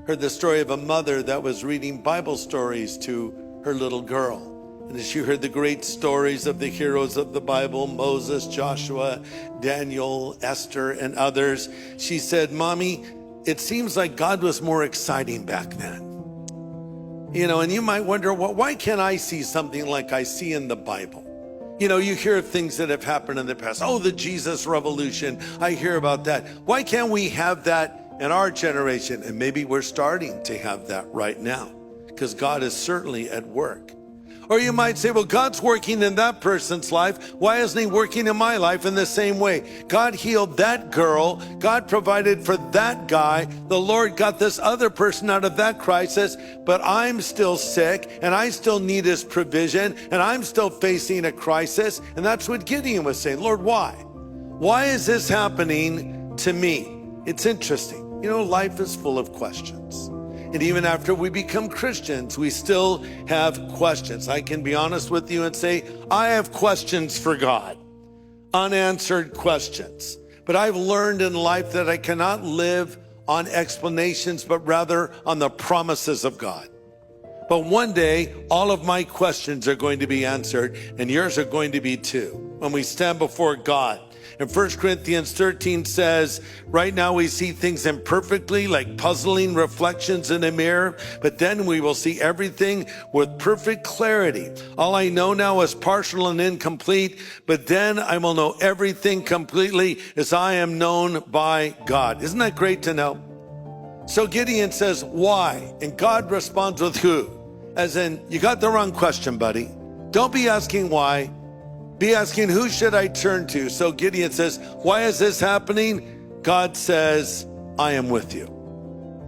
heard the story of a mother that was reading Bible stories to her little girl. And as she heard the great stories of the heroes of the Bible, Moses, Joshua, Daniel, Esther, and others, she said, "Mommy, it seems like God was more exciting back then." You know, and you might wonder, well, why can't I see something like I see in the Bible? You know, you hear of things that have happened in the past. Oh, the Jesus revolution. I hear about that. Why can't we have that in our generation? And maybe we're starting to have that right now, because God is certainly at work. Or you might say, well, God's working in that person's life. Why isn't he working in my life in the same way? God healed that girl. God provided for that guy. The Lord got this other person out of that crisis, but I'm still sick and I still need his provision and I'm still facing a crisis. And that's what Gideon was saying. Lord, why? Why is this happening to me? It's interesting. You know, life is full of questions. And even after we become Christians, we still have questions. I can be honest with you and say, I have questions for God, unanswered questions. But I've learned in life that I cannot live on explanations, but rather on the promises of God. But one day, all of my questions are going to be answered, and yours are going to be too, when we stand before God. And 1 Corinthians 13 says, right now we see things imperfectly, like puzzling reflections in a mirror, but then we will see everything with perfect clarity. All I know now is partial and incomplete, but then I will know everything completely as I am known by God. Isn't that great to know? So Gideon says, why? And God responds with who? As in, you got the wrong question, buddy. Don't be asking why. Be asking, who should I turn to? So Gideon says, why is this happening? God says, I am with you.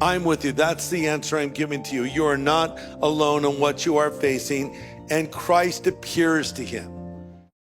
I'm with you. That's the answer I'm giving to you. You are not alone in what you are facing, and Christ appears to him.